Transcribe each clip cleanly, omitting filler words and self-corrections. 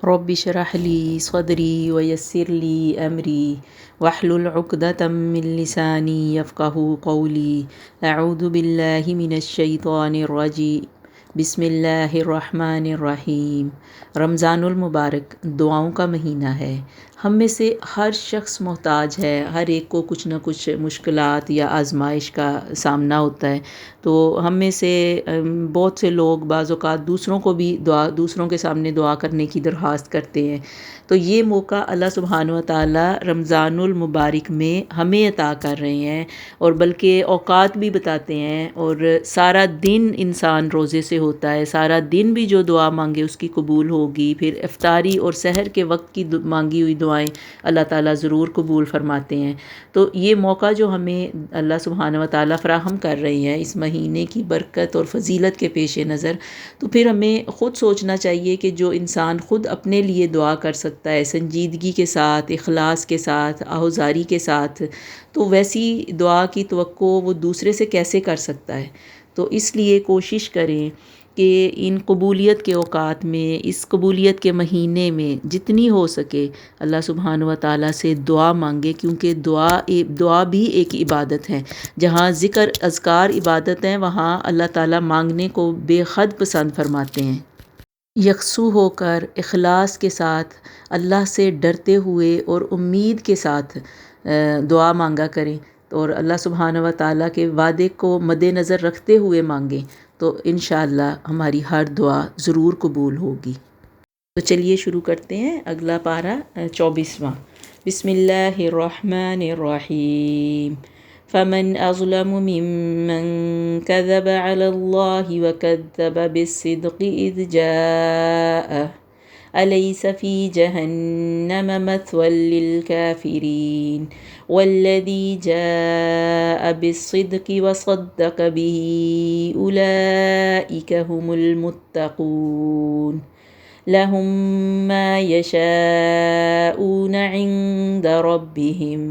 رب اشرح لي صدري ويسر لي أمري واحلل عقدة من لساني يفقه قولي أعوذ بالله من الشیطان الرجیم بسم اللہ الرحمن الرحیم۔ رمضان المبارک دعاؤں کا مہینہ ہے۔ ہم میں سے ہر شخص محتاج ہے، ہر ایک کو کچھ نہ کچھ مشکلات یا آزمائش کا سامنا ہوتا ہے۔ تو ہم میں سے بہت سے لوگ بعض اوقات دوسروں کے سامنے دعا کرنے کی درخواست کرتے ہیں۔ تو یہ موقع اللہ سبحانہ و تعالیٰ رمضان المبارک میں ہمیں عطا کر رہے ہیں، اور بلکہ اوقات بھی بتاتے ہیں، اور سارا دن انسان روزے سے ہوتا ہے، سارا دن بھی جو دعا مانگے اس کی قبول ہوگی۔ پھر افطاری اور سحر کے وقت کی مانگی ہوئی دعائیں اللہ تعالیٰ ضرور قبول فرماتے ہیں۔ تو یہ موقع جو ہمیں اللہ سبحانہ و تعالیٰ فراہم کر رہے ہیں اس مہینے کی برکت اور فضیلت کے پیش نظر، تو پھر ہمیں خود سوچنا چاہیے کہ جو انسان خود اپنے لیے دعا کر سکتا ہے سنجیدگی کے ساتھ، اخلاص کے ساتھ، آہوزاری کے ساتھ، تو ویسی دعا کی توقع وہ دوسرے سے کیسے کر سکتا ہے۔ تو اس لیے کوشش کریں کہ ان قبولیت کے اوقات میں، اس قبولیت کے مہینے میں جتنی ہو سکے اللہ سبحانہ و تعالیٰ سے دعا مانگے، کیونکہ دعا بھی ایک عبادت ہے۔ جہاں ذکر اذکار عبادت ہیں، وہاں اللہ تعالیٰ مانگنے کو بے حد پسند فرماتے ہیں۔ یکسو ہو کر اخلاص کے ساتھ اللہ سے ڈرتے ہوئے اور امید کے ساتھ دعا مانگا کریں، اور اللہ سبحانہ و تعالیٰ کے وعدے کو مد نظر رکھتے ہوئے مانگیں، تو انشاءاللہ ہماری ہر دعا ضرور قبول ہوگی۔ تو چلیے شروع کرتے ہیں اگلا پارہ 24واں۔ بسم اللہ الرحمن الرحیم۔ فمن اظلم ممن كذب على الله وكذب بالصدق اذ جاءه أليس في جهنم مثوى للكافرين والذي جاء بالصدق وصدق به أولئك هم المتقون لهم ما يشاءون عند ربهم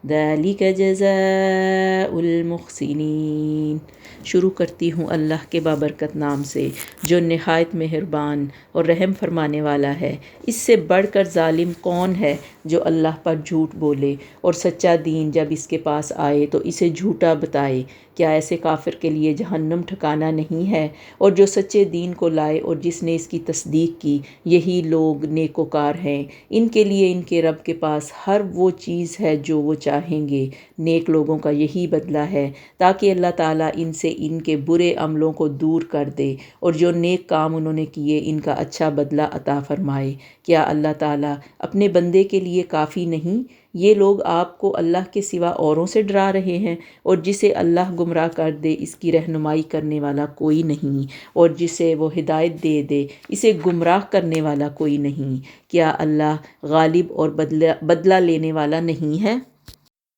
ذلك جزاء المحسنین۔ شروع کرتی ہوں اللہ کے بابرکت نام سے جو نہایت مہربان اور رحم فرمانے والا ہے۔ اس سے بڑھ کر ظالم کون ہے جو اللہ پر جھوٹ بولے اور سچا دین جب اس کے پاس آئے تو اسے جھوٹا بتائے۔ کیا ایسے کافر کے لیے جہنم ٹھکانہ نہیں ہے؟ اور جو سچے دین کو لائے اور جس نے اس کی تصدیق کی، یہی لوگ نیکوکار ہیں۔ ان کے لیے ان کے رب کے پاس ہر وہ چیز ہے جو وہ چاہیں گے۔ نیک لوگوں کا یہی بدلہ ہے، تاکہ اللہ تعالیٰ ان سے ان کے برے عملوں کو دور کر دے، اور جو نیک کام انہوں نے کیے ان کا اچھا بدلہ عطا فرمائے۔ کیا اللہ تعالیٰ اپنے بندے کے لیے کافی نہیں؟ یہ لوگ آپ کو اللہ کے سوا اوروں سے ڈرا رہے ہیں، اور جسے اللہ گمراہ کر دے اس کی رہنمائی کرنے والا کوئی نہیں، اور جسے وہ ہدایت دے دے اسے گمراہ کرنے والا کوئی نہیں۔ کیا اللہ غالب اور بدلہ لینے والا نہیں ہے؟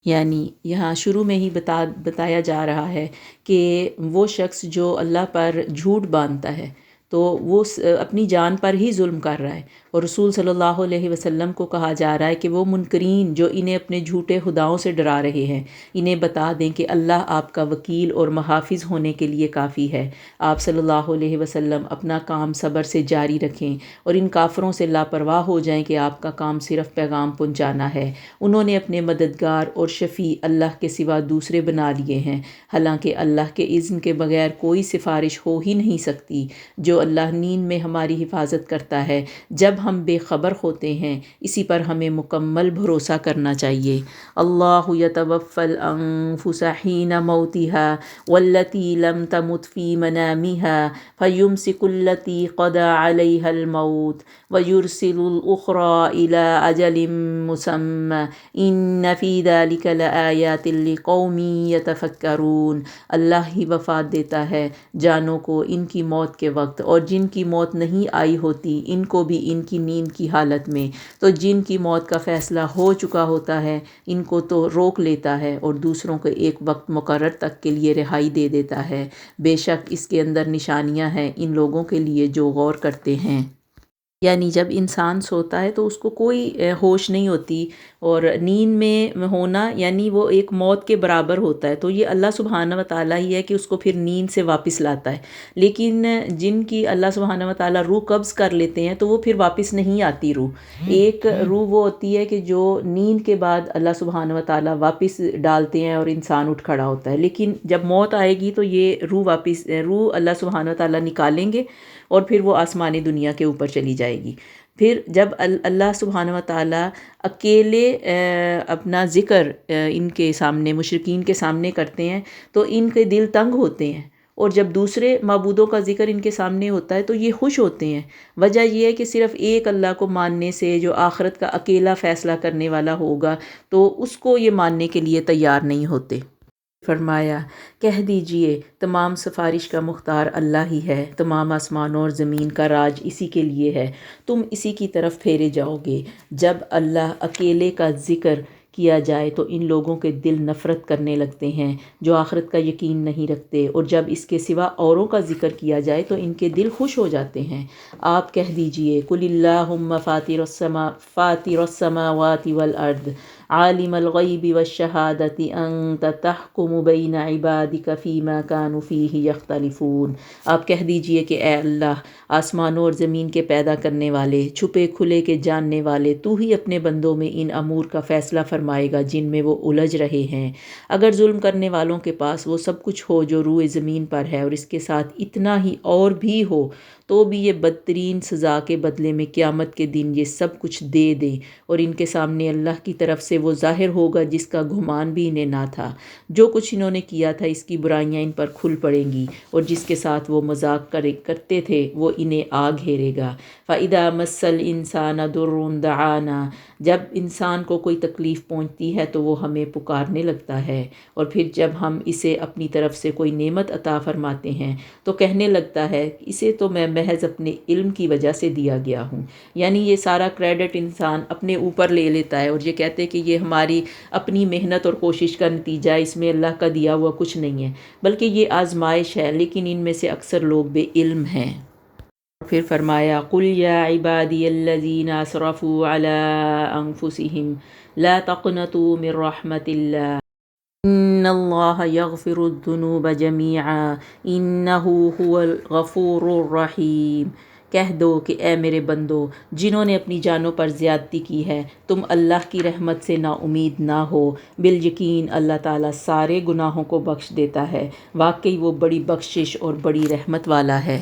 یعنی یہاں شروع میں ہی بتایا جا رہا ہے کہ وہ شخص جو اللہ پر جھوٹ باندھتا ہے تو وہ اپنی جان پر ہی ظلم کر رہا ہے، اور رسول صلی اللہ علیہ وسلم کو کہا جا رہا ہے کہ وہ منکرین جو انہیں اپنے جھوٹے خداؤں سے ڈرا رہے ہیں، انہیں بتا دیں کہ اللہ آپ کا وکیل اور محافظ ہونے کے لیے کافی ہے۔ آپ صلی اللہ علیہ وسلم اپنا کام صبر سے جاری رکھیں، اور ان کافروں سے لاپرواہ ہو جائیں کہ آپ کا کام صرف پیغام پہنچانا ہے۔ انہوں نے اپنے مددگار اور شفیع اللہ کے سوا دوسرے بنا لیے ہیں، حالانکہ اللہ کے اذن کے بغیر کوئی سفارش ہو ہی نہیں سکتی۔ جو اللہ نیند میں ہماری حفاظت کرتا ہے جب ہم بے خبر ہوتے ہیں، اسی پر ہمیں مکمل بھروسہ کرنا چاہیے۔ اللہ یتوفی الانفس حین موتها والتی لم تمت فی منامها فیمسک التی قضی علیها الموت ویرسل الاخری الی اجل مسمی ان فی ذلک لآیات لقوم یتفکرون۔ اللہ ہی وفات دیتا ہے جانوں کو ان کی موت کے وقت، اور جن کی موت نہیں آئی ہوتی ان کو بھی ان کی نیند کی حالت میں، تو جن کی موت کا فیصلہ ہو چکا ہوتا ہے ان کو تو روک لیتا ہے، اور دوسروں کو ایک وقت مقرر تک کے لیے رہائی دے دیتا ہے۔ بے شک اس کے اندر نشانیاں ہیں ان لوگوں کے لیے جو غور کرتے ہیں۔ یعنی جب انسان سوتا ہے تو اس کو کوئی ہوش نہیں ہوتی، اور نیند میں ہونا یعنی وہ ایک موت کے برابر ہوتا ہے، تو یہ اللہ سبحانہ و تعالیٰ ہی ہے کہ اس کو پھر نیند سے واپس لاتا ہے۔ لیکن جن کی اللہ سبحانہ و تعالیٰ روح قبض کر لیتے ہیں تو وہ پھر واپس نہیں آتی روح۔ ایک روح وہ ہوتی ہے کہ جو نیند کے بعد اللہ سبحانہ و تعالیٰ واپس ڈالتے ہیں اور انسان اٹھ کھڑا ہوتا ہے، لیکن جب موت آئے گی تو یہ روح اللہ سبحانہ و تعالیٰ نکالیں گے اور پھر وہ آسمانی دنیا کے اوپر چلی جائے گی۔ پھر جب اللہ سبحانہ و تعالیٰ اکیلے اپنا ذکر ان کے سامنے، مشرکین کے سامنے کرتے ہیں تو ان کے دل تنگ ہوتے ہیں، اور جب دوسرے معبودوں کا ذکر ان کے سامنے ہوتا ہے تو یہ خوش ہوتے ہیں۔ وجہ یہ ہے کہ صرف ایک اللہ کو ماننے سے، جو آخرت کا اکیلا فیصلہ کرنے والا ہوگا، تو اس کو یہ ماننے کے لیے تیار نہیں ہوتے۔ فرمایا، کہہ دیجئے تمام سفارش کا مختار اللہ ہی ہے، تمام آسمانوں اور زمین کا راج اسی کے لیے ہے، تم اسی کی طرف پھیرے جاؤ گے۔ جب اللہ اکیلے کا ذکر کیا جائے تو ان لوگوں کے دل نفرت کرنے لگتے ہیں جو آخرت کا یقین نہیں رکھتے، اور جب اس کے سوا اوروں کا ذکر کیا جائے تو ان کے دل خوش ہو جاتے ہیں۔ آپ کہہ دیجئے، قل اللہم فاطر السماوات والارض عالم الغیب والشہادۃ انت تحکم بین عبادک فیما کانوا فیہ یختلفون۔ آپ کہہ دیجئے کہ اے اللہ، آسمانوں اور زمین کے پیدا کرنے والے، چھپے کھلے کے جاننے والے، تو ہی اپنے بندوں میں ان امور کا فیصلہ فرمائے گا جن میں وہ الجھ رہے ہیں۔ اگر ظلم کرنے والوں کے پاس وہ سب کچھ ہو جو روئے زمین پر ہے، اور اس کے ساتھ اتنا ہی اور بھی ہو، تو بھی یہ بدترین سزا کے بدلے میں قیامت کے دن یہ سب کچھ دے دیں، اور ان کے سامنے اللہ کی طرف سے وہ ظاہر ہوگا جس کا گمان بھی انہیں نہ تھا۔ جو کچھ انہوں نے کیا تھا اس کی برائیاں ان پر کھل پڑیں گی، اور جس کے ساتھ وہ مذاق کرتے تھے وہ انہیں آ گھیرے گا۔ فَإِذَا مَسَّ الْإِنسَانَ ضُرٌّ دَعَانَا، جب انسان کو کوئی تکلیف پہنچتی ہے تو وہ ہمیں پکارنے لگتا ہے، اور پھر جب ہم اسے اپنی طرف سے کوئی نعمت عطا فرماتے ہیں تو کہنے لگتا ہے اسے تو میں محض اپنے علم کی وجہ سے دیا گیا ہوں۔ یعنی یہ سارا کریڈٹ انسان اپنے اوپر لے لیتا ہے، اور یہ کہتے کہ یہ ہماری اپنی محنت اور کوشش کا نتیجہ ہے، اس میں اللہ کا دیا ہوا کچھ نہیں ہے، بلکہ یہ آزمائش ہے، لیکن ان میں سے اکثر لوگ بے علم ہیں۔ پھر فرمایا، قُلْ يَا عِبَادِيَ الَّذِينَ أَسْرَفُوا عَلَىٰ أَنفُسِهِمْ لَا تَقْنَطُوا مِن رَّحْمَةِ اللَّهِ إِنَّ اللَّهَ يَغْفِرُ الذُّنُوبَ جَمِيعًا إِنَّهُ هُوَ الْغَفُورُ الرَّحِيمُ۔ کہہ دو کہ اے میرے بندو، جنہوں نے اپنی جانوں پر زیادتی کی ہے، تم اللہ کی رحمت سے نا امید نہ ہو، بالیقین اللہ تعالیٰ سارے گناہوں کو بخش دیتا ہے، واقعی وہ بڑی بخشش اور بڑی رحمت والا ہے۔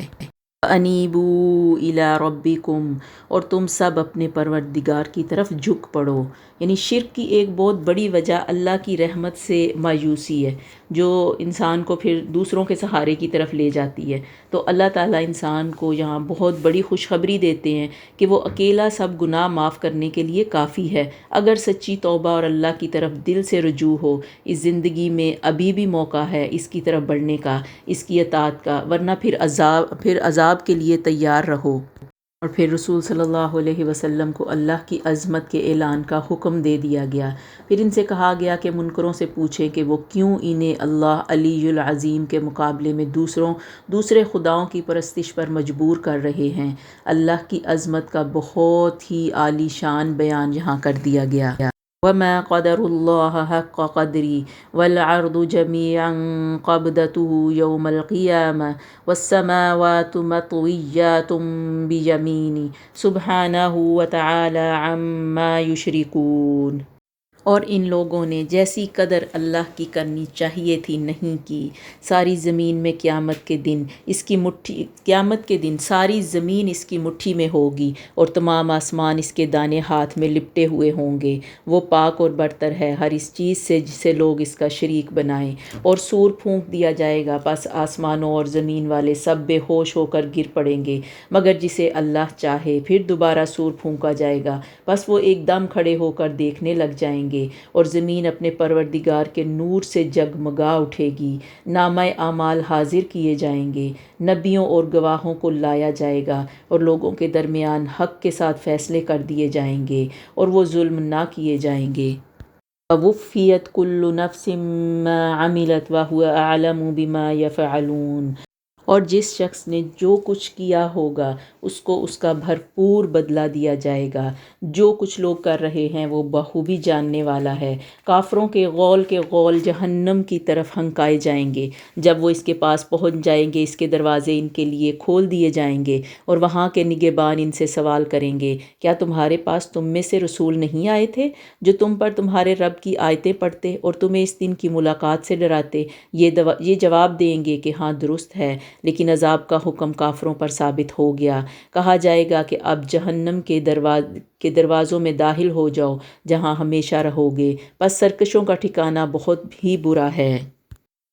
وَأَنِیبُوا إِلَىٰ رَبِّکُمْ، اور تم سب اپنے پروردگار کی طرف جھک پڑو۔ یعنی شرک کی ایک بہت بڑی وجہ اللہ کی رحمت سے مایوسی ہے، جو انسان کو پھر دوسروں کے سہارے کی طرف لے جاتی ہے۔ تو اللہ تعالیٰ انسان کو یہاں بہت بڑی خوشخبری دیتے ہیں کہ وہ اکیلا سب گناہ معاف کرنے کے لیے کافی ہے، اگر سچی توبہ اور اللہ کی طرف دل سے رجوع ہو۔ اس زندگی میں ابھی بھی موقع ہے اس کی طرف بڑھنے کا، اس کی اطاعت کا، ورنہ پھر عذاب کے لیے تیار رہو۔ اور پھر رسول صلی اللہ علیہ وسلم کو اللہ کی عظمت کے اعلان کا حکم دے دیا گیا۔ پھر ان سے کہا گیا کہ منکروں سے پوچھیں کہ وہ کیوں انہیں اللہ علی العظیم کے مقابلے میں دوسرے خداؤں کی پرستش پر مجبور کر رہے ہیں۔ اللہ کی عظمت کا بہت ہی عالی شان بیان یہاں کر دیا گیا۔ وَمَا قَدَرُوا اللَّهَ حَقَّ قَدْرِهِ وَالْأَرْضُ جَمِيعًا قَبْضَتُهُ يَوْمَ الْقِيَامَةِ وَالسَّمَاوَاتُ مَطْوِيَّاتٌ بِيَمِينِهِ سُبْحَانَهُ وَتَعَالَىٰ عَمَّا يُشْرِكُونَ۔ اور ان لوگوں نے جیسی قدر اللہ کی کرنی چاہیے تھی نہیں کی۔ ساری زمین میں قیامت کے دن ساری زمین اس کی مٹھی میں ہوگی، اور تمام آسمان اس کے دانے ہاتھ میں لپٹے ہوئے ہوں گے۔ وہ پاک اور برتر ہے ہر اس چیز سے جسے لوگ اس کا شریک بنائیں۔ اور سور پھونک دیا جائے گا، پس آسمانوں اور زمین والے سب بے ہوش ہو کر گر پڑیں گے، مگر جسے اللہ چاہے۔ پھر دوبارہ سور پھونکا جائے گا، پس وہ ایک دم کھڑے ہو کر دیکھنے لگ جائیں گے، اور زمین اپنے پروردگار کے نور سے جگمگا اٹھے گی۔ نامہ اعمال حاضر کیے جائیں گے، نبیوں اور گواہوں کو لایا جائے گا، اور لوگوں کے درمیان حق کے ساتھ فیصلے کر دیے جائیں گے، اور وہ ظلم نہ کیے جائیں گے۔ وَوُفِّیَتْ كُلُّ نَفْسٍ مَّا عَمِلَتْ وَهُوَ أَعْلَمُ بِمَا يَفْعَلُونَ۔ اور جس شخص نے جو کچھ کیا ہوگا اس کو اس کا بھرپور بدلہ دیا جائے گا۔ جو کچھ لوگ کر رہے ہیں وہ بخوبی جاننے والا ہے۔ کافروں کے غول جہنم کی طرف ہنکائے جائیں گے۔ جب وہ اس کے پاس پہنچ جائیں گے اس کے دروازے ان کے لیے کھول دیے جائیں گے اور وہاں کے نگہبان ان سے سوال کریں گے، کیا تمہارے پاس تم میں سے رسول نہیں آئے تھے جو تم پر تمہارے رب کی آیتیں پڑھتے اور تمہیں اس دن کی ملاقات سے ڈراتے؟ یہ جواب دیں گے کہ ہاں درست ہے، لیکن عذاب کا حکم کافروں پر ثابت ہو گیا۔ کہا جائے گا کہ اب جہنم کے دروازوں میں داخل ہو جاؤ جہاں ہمیشہ رہو گے، پس سرکشوں کا ٹھکانہ بہت ہی برا ہے۔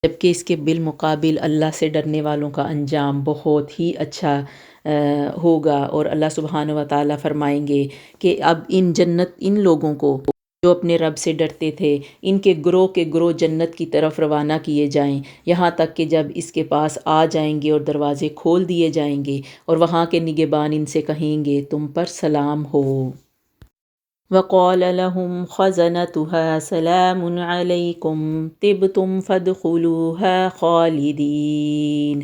جبکہ اس کے بالمقابل اللہ سے ڈرنے والوں کا انجام بہت ہی اچھا ہوگا۔ اور اللہ سبحانہ و تعالیٰ فرمائیں گے کہ اب ان لوگوں کو جو اپنے رب سے ڈرتے تھے ان کے گروہ جنت کی طرف روانہ کیے جائیں، یہاں تک کہ جب اس کے پاس آ جائیں گے اور دروازے کھول دیے جائیں گے اور وہاں کے نگہبان ان سے کہیں گے تم پر سلام ہو۔ وَقَالَ لَهُمْ خَزَنَتُهَا سَلَامٌ عَلَيْكُمْ طِبْتُمْ فَادْخُلُوهَا خَالِدِينَ۔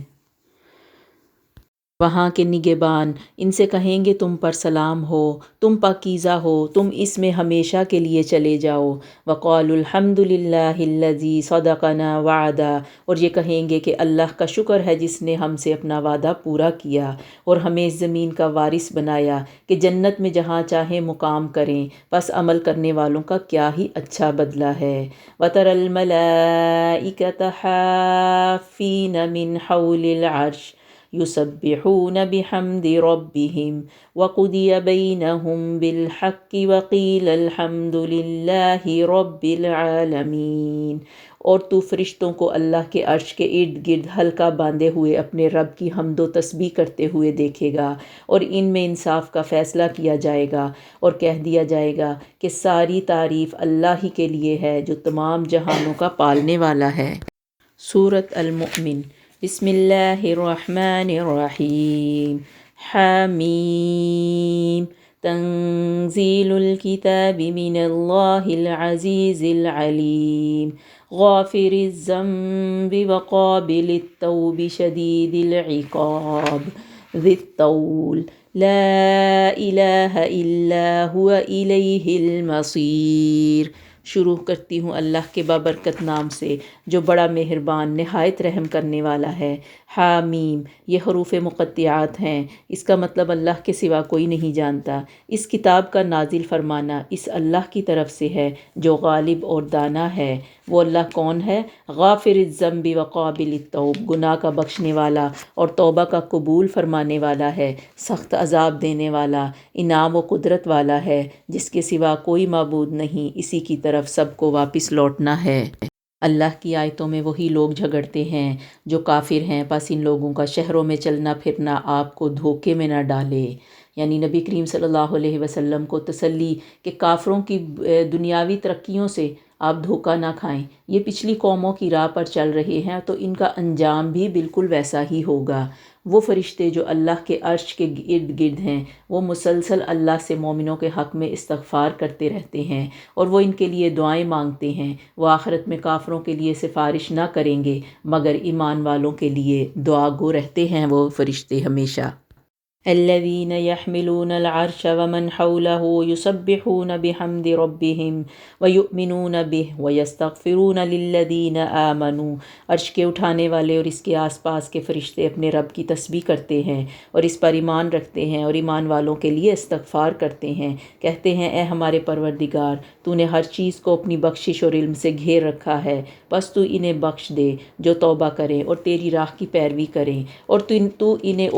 وہاں کے نگہبان ان سے کہیں گے تم پر سلام ہو، تم پاکیزہ ہو، تم اس میں ہمیشہ کے لیے چلے جاؤ۔ وَقَالُوا الْحَمْدُ لِلَّهِ الَّذِي صَدَقَنَا وَعْدَهُ، اور یہ کہیں گے کہ اللہ کا شکر ہے جس نے ہم سے اپنا وعدہ پورا کیا اور ہمیں اس زمین کا وارث بنایا کہ جنت میں جہاں چاہیں مقام کریں، بس عمل کرنے والوں کا کیا ہی اچھا بدلہ ہے۔ وَتَرَى الْمَلَائِكَةَ حَافِّينَ مِنْ حَوْلِ الْعَرْشِ يُسَبِّحُونَ بِحَمْدِ رَبِّهِمْ وَقُضِيَ بَيْنَهُمْ بِالْحَقِّ وَقِيلَ الْحَمْدُ لِلَّهِ رَبِّ الْعَالَمِينَ۔ اور تو فرشتوں کو اللہ کے عرش کے ارد گرد حلقہ باندھے ہوئے اپنے رب کی حمد و تسبیح کرتے ہوئے دیکھے گا، اور ان میں انصاف کا فیصلہ کیا جائے گا اور کہہ دیا جائے گا کہ ساری تعریف اللہ ہی کے لیے ہے جو تمام جہانوں کا پالنے والا ہے۔ سورۃ المؤمن۔ بسم اللہ الرحمن الرحیم۔ حامیم۔ تنزیل الکتاب من اللہ العزیز العلیم۔ غافر الذنب وقابل التوب شدید العقاب ذی الطول لا الہ الا هو الیہ المصیر۔ شروع کرتی ہوں اللہ کے بابرکت نام سے جو بڑا مہربان نہایت رحم کرنے والا ہے۔ حامیم، یہ حروف مقطعات ہیں، اس کا مطلب اللہ کے سوا کوئی نہیں جانتا۔ اس کتاب کا نازل فرمانا اس اللہ کی طرف سے ہے جو غالب اور دانا ہے۔ وہ اللہ کون ہے؟ غافر الذنب وقابل التوب، گناہ کا بخشنے والا اور توبہ کا قبول فرمانے والا ہے، سخت عذاب دینے والا، انعام و قدرت والا ہے، جس کے سوا کوئی معبود نہیں، اسی کی طرف سب کو واپس لوٹنا ہے۔ اللہ کی آیتوں میں وہی لوگ جھگڑتے ہیں جو کافر ہیں، پس ان لوگوں کا شہروں میں چلنا پھرنا آپ کو دھوکے میں نہ ڈالے۔ یعنی نبی کریم صلی اللہ علیہ وسلم کو تسلی کہ کافروں کی دنیاوی ترقیوں سے آپ دھوکہ نہ کھائیں، یہ پچھلی قوموں کی راہ پر چل رہے ہیں تو ان کا انجام بھی بالکل ویسا ہی ہوگا۔ وہ فرشتے جو اللہ کے عرش کے ارد گرد ہیں وہ مسلسل اللہ سے مومنوں کے حق میں استغفار کرتے رہتے ہیں اور وہ ان کے لیے دعائیں مانگتے ہیں۔ وہ آخرت میں کافروں کے لیے سفارش نہ کریں گے مگر ایمان والوں کے لیے دعا گو رہتے ہیں وہ فرشتے ہمیشہ۔ الذين يحملون العرش ومن حوله يسبحون بحمد ربهم ويؤمنون به ويستغفرون للذين آمنوا۔ عرش کے اٹھانے والے اور اس کے آس پاس کے فرشتے اپنے رب کی تسبیح کرتے ہیں اور اس پر ایمان رکھتے ہیں اور ایمان والوں کے لیے استغفار کرتے ہیں، کہتے ہیں اے ہمارے پروردگار، تو نے ہر چیز کو اپنی بخشش اور علم سے گھیر رکھا ہے، بس تو انہیں بخش دے جو توبہ کریں اور تیری راہ کی پیروی کریں، اور تو انہیں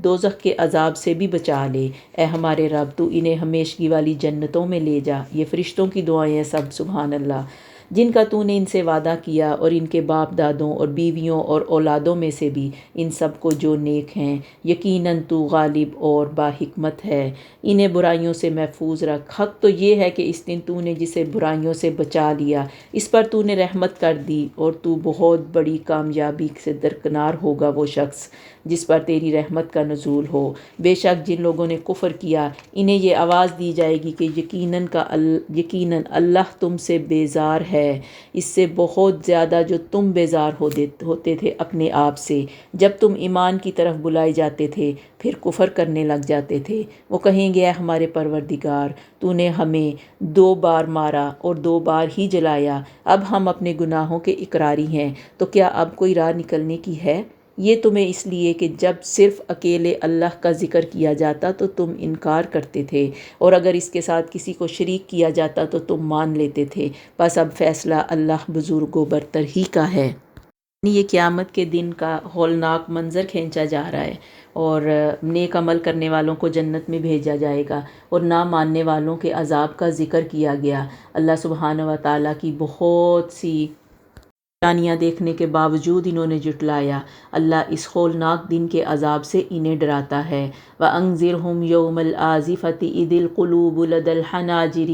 دوزخ کے عذاب سے بھی بچا لے۔ اے ہمارے رب، تو انہیں ہمیشگی والی جنتوں میں لے جا۔ یہ فرشتوں کی دعائیں ہیں سب، سبحان اللہ، جن کا تو نے ان سے وعدہ کیا، اور ان کے باپ دادوں اور بیویوں اور اولادوں میں سے بھی ان سب کو جو نیک ہیں۔ یقیناً تو غالب اور باحکمت ہے، انہیں برائیوں سے محفوظ رکھ۔ حق تو یہ ہے کہ اس دن تو نے جسے برائیوں سے بچا لیا اس پر تو نے رحمت کر دی، اور تو بہت بڑی کامیابی سے درکنار ہوگا وہ شخص جس پر تیری رحمت کا نزول ہو۔ بے شک جن لوگوں نے کفر کیا انہیں یہ آواز دی جائے گی کہ یقیناً اللہ تم سے بیزار ہے ہے، اس سے بہت زیادہ جو تم بیزار ہوتے تھے اپنے آپ سے جب تم ایمان کی طرف بلائے جاتے تھے پھر کفر کرنے لگ جاتے تھے۔ وہ کہیں گے اے ہمارے پروردگار، تو نے ہمیں 2 بار مارا اور 2 بار ہی جلایا، اب ہم اپنے گناہوں کے اقراری ہیں، تو کیا اب کوئی راہ نکلنے کی ہے؟ یہ تمہیں اس لیے کہ جب صرف اکیلے اللہ کا ذکر کیا جاتا تو تم انکار کرتے تھے، اور اگر اس کے ساتھ کسی کو شریک کیا جاتا تو تم مان لیتے تھے، بس اب فیصلہ اللہ بزرگ و برتر ہی کا ہے۔ یہ قیامت کے دن کا ہولناک منظر کھینچا جا رہا ہے، اور نیک عمل کرنے والوں کو جنت میں بھیجا جائے گا اور نہ ماننے والوں کے عذاب کا ذکر کیا گیا۔ اللہ سبحانہ و تعالیٰ کی بہت سی نشانیاں دیکھنے کے باوجود انہوں نے جھٹلایا۔ اللہ اس ہولناک دن کے عذاب سے انہیں ڈراتا ہے۔ وَأَنذِرْهُمْ يَوْمَ الْآزِفَةِ إِذِ الْقُلُوبُ لَدَى الْحَنَاجِرِ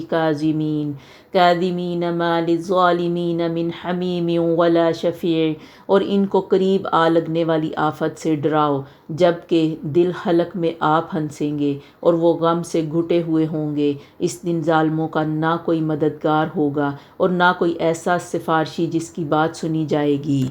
كَاظِمِينَ مَا لِلظَّالِمِينَ مِنْ حَمِيمٍ وَلَا شَفِيعٍ، اور ان کو قریب آ لگنے والی آفت سے ڈراؤ جب کہ دل حلق میں آپ ہنسیں گے اور وہ غم سے گھٹے ہوئے ہوں گے۔ اس دن ظالموں کا نہ کوئی مددگار ہوگا اور نہ کوئی ایسا سفارشی جس کی بات سنی جائے گی۔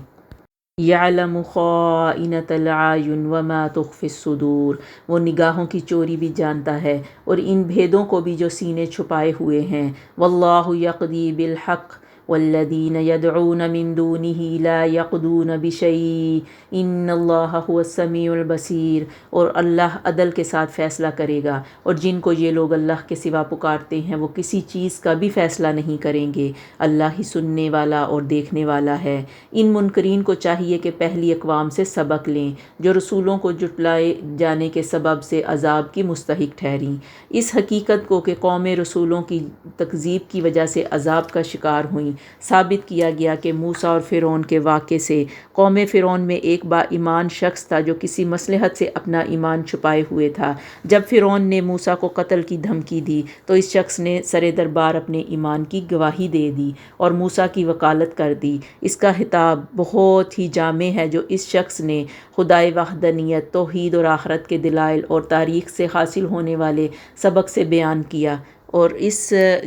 یعلم خائنۃ العیون وما تخفی الصدور، وہ نگاہوں کی چوری بھی جانتا ہے اور ان بھیدوں کو بھی جو سینے چھپائے ہوئے ہیں۔ واللہ یقضی بالحق والذین یدعون من دونہ لا یقضون بشیء ان اللہ هو السمیع البصیر، اور اللہ عدل کے ساتھ فیصلہ کرے گا، اور جن کو یہ لوگ اللہ کے سوا پکارتے ہیں وہ کسی چیز کا بھی فیصلہ نہیں کریں گے، اللہ ہی سننے والا اور دیکھنے والا ہے۔ ان منکرین کو چاہیے کہ پہلی اقوام سے سبق لیں جو رسولوں کو جھٹلائے جانے کے سبب سے عذاب کی مستحق ٹھہریں۔ اس حقیقت کو کہ قومیں رسولوں کی تکذیب کی وجہ سے عذاب کا شکار ہوئیں ثابت کیا گیا کہ موسیٰ اور فرعون کے واقعے سے۔ قوم فرعون میں ایک با ایمان شخص تھا جو کسی مصلحت سے اپنا ایمان چھپائے ہوئے تھا۔ جب فرعون نے موسیٰ کو قتل کی دھمکی دی تو اس شخص نے سر دربار اپنے ایمان کی گواہی دے دی اور موسیٰ کی وکالت کر دی۔ اس کا خطاب بہت ہی جامع ہے جو اس شخص نے خدائے وحدانیت، توحید اور آخرت کے دلائل اور تاریخ سے حاصل ہونے والے سبق سے بیان کیا، اور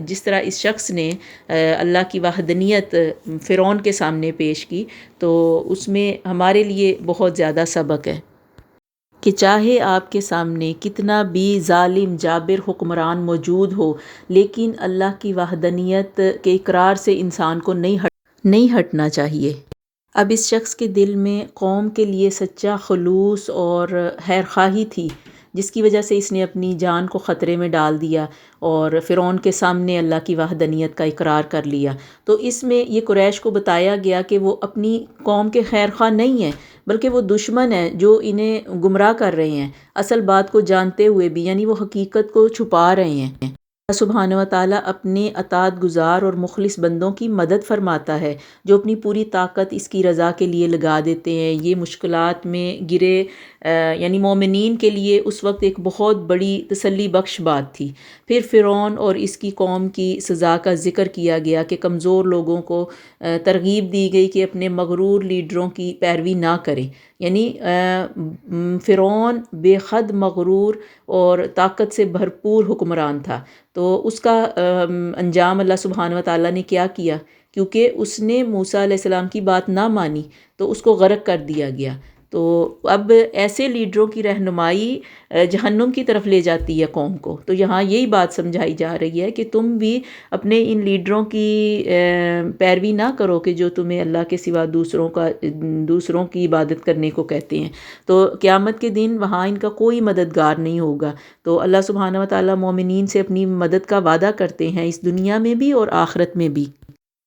جس طرح اس شخص نے اللہ کی وحدانیت فرعون کے سامنے پیش کی تو اس میں ہمارے لیے بہت زیادہ سبق ہے کہ چاہے آپ کے سامنے کتنا بھی ظالم جابر حکمران موجود ہو، لیکن اللہ کی وحدانیت کے اقرار سے انسان کو نہیں ہٹنا چاہیے۔ اب اس شخص کے دل میں قوم کے لیے سچا خلوص اور خیرخواہی تھی، جس کی وجہ سے اس نے اپنی جان کو خطرے میں ڈال دیا اور فرعون کے سامنے اللہ کی وحدانیت کا اقرار کر لیا۔ تو اس میں یہ قریش کو بتایا گیا کہ وہ اپنی قوم کے خیرخواہ نہیں ہیں بلکہ وہ دشمن ہیں جو انہیں گمراہ کر رہے ہیں، اصل بات کو جانتے ہوئے بھی، یعنی وہ حقیقت کو چھپا رہے ہیں۔ اللہ سبحانہ و تعالیٰ اپنے اطاعت گزار اور مخلص بندوں کی مدد فرماتا ہے جو اپنی پوری طاقت اس کی رضا کے لیے لگا دیتے ہیں۔ یہ مشکلات میں گرے یعنی مومنین کے لیے اس وقت ایک بہت بڑی تسلی بخش بات تھی۔ پھر فرعون اور اس کی قوم کی سزا کا ذکر کیا گیا کہ کمزور لوگوں کو ترغیب دی گئی کہ اپنے مغرور لیڈروں کی پیروی نہ کریں، یعنی فرعون بے حد مغرور اور طاقت سے بھرپور حکمران تھا، تو اس کا انجام اللہ سبحانہ و تعالیٰ نے کیا کیا؟ کیونکہ اس نے موسیٰ علیہ السلام کی بات نہ مانی تو اس کو غرق کر دیا گیا۔ تو اب ایسے لیڈروں کی رہنمائی جہنم کی طرف لے جاتی ہے قوم کو، تو یہاں یہی بات سمجھائی جا رہی ہے کہ تم بھی اپنے ان لیڈروں کی پیروی نہ کرو کہ جو تمہیں اللہ کے سوا دوسروں کی عبادت کرنے کو کہتے ہیں۔ تو قیامت کے دن وہاں ان کا کوئی مددگار نہیں ہوگا۔ تو اللہ سبحانہ و تعالیٰ مومنین سے اپنی مدد کا وعدہ کرتے ہیں اس دنیا میں بھی اور آخرت میں بھی،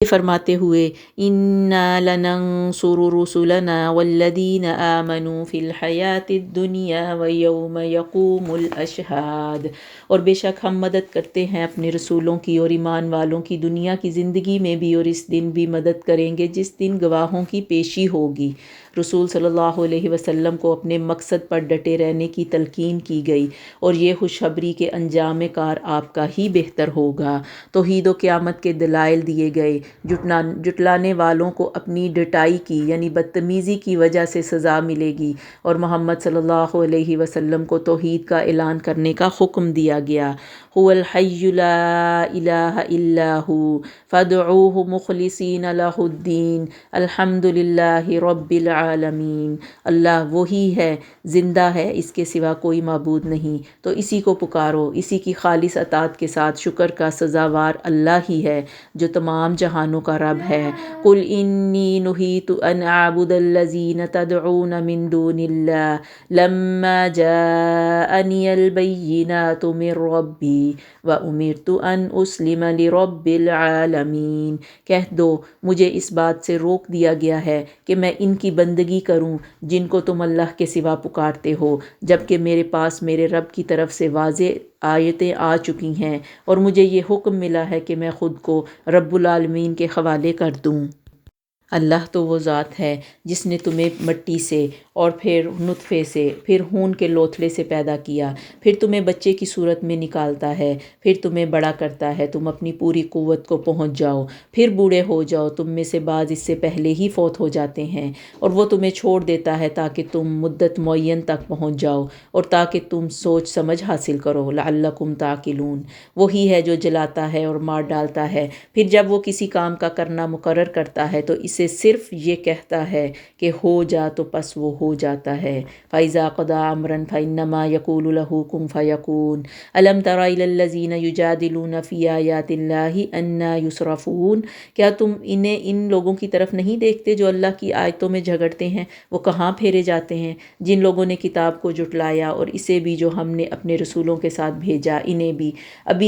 فرماتے ہوئے اِنَّا لَنَنصُرُ رُسُلَنَا وَالَّذِينَ آمَنُوا فِي الْحَيَاةِ الدُّنْيَا وَيَوْمَ يَقُومُ الْأَشْهَادُ، اور بے شک ہم مدد کرتے ہیں اپنے رسولوں کی اور ایمان والوں کی دنیا کی زندگی میں بھی، اور اس دن بھی مدد کریں گے جس دن گواہوں کی پیشی ہوگی۔ رسول صلی اللہ علیہ وسلم کو اپنے مقصد پر ڈٹے رہنے کی تلقین کی گئی اور یہ خوشخبری کہ انجام کار آپ کا ہی بہتر ہوگا۔ توحید و قیامت کے دلائل دیے گئے جٹلانے والوں کو اپنی ڈٹائی کی یعنی بدتمیزی کی وجہ سے سزا ملے گی، اور محمد صلی اللہ علیہ وسلم کو توحید کا اعلان کرنے کا حکم دیا گیا۔ هو الحی لا الہ الا ہو فادعوہ مخلصین لہ الدین الحمد للہ رب العالمین۔ اللہ وہی ہے، زندہ ہے، اس کے سوا کوئی معبود نہیں، تو اسی کو پکارو، اسی کی خالص اطاعت کے ساتھ شکر کا سزاوار اللہ ہی ہے جو تمام جہانوں کا رب ہے۔ قل انی نہیت ان اعبد الذین تدعون من دون اللہ لما جاءنی البینات من ربی وامرت ان اسلم لرب العالمین۔ کہہ دو مجھے اس بات سے روک دیا گیا ہے کہ میں ان کی بندگی کروں جن کو تم اللہ کے سوا پکارتے ہو، جبکہ میرے پاس میرے رب کی طرف سے واضح آیتیں آ چکی ہیں، اور مجھے یہ حکم ملا ہے کہ میں خود کو رب العالمین کے حوالے کر دوں۔ اللہ تو وہ ذات ہے جس نے تمہیں مٹی سے اور پھر نطفے سے، پھر خون کے لوتھڑے سے پیدا کیا، پھر تمہیں بچے کی صورت میں نکالتا ہے، پھر تمہیں بڑا کرتا ہے، تم اپنی پوری قوت کو پہنچ جاؤ، پھر بوڑھے ہو جاؤ، تم میں سے بعض اس سے پہلے ہی فوت ہو جاتے ہیں، اور وہ تمہیں چھوڑ دیتا ہے تاکہ تم مدت معین تک پہنچ جاؤ اور تاکہ تم سوچ سمجھ حاصل کرو، لعلکم تعقلون۔ وہی ہے جو جلاتا ہے اور مار ڈالتا ہے، پھر جب وہ کسی کام کا کرنا مقرر کرتا ہے تو اسے صرف یہ کہتا ہے کہ ہو جا تو پس وہ ہو جاتا ہے۔ فَإِذَا قَضَىٰ أَمْرًا فَإِنَّمَا يَقُولُ لَهُ كُن فَيَكُونُ۔ أَلَمْ تَرَ إِلَى الَّذِينَ يُجَادِلُونَ فِي آيَاتِ اللَّهِ أَنَّىٰ يُصْرَفُونَ۔ کیا تم ان لوگوں کی طرف نہیں دیکھتے جو اللہ کی آیتوں میں جھگڑتے ہیں؟ وہ کہاں پھیرے جاتے ہیں؟ جن لوگوں نے کتاب کو جھٹلایا اور اسے بھی جو ہم نے اپنے رسولوں کے ساتھ بھیجا، انہیں بھی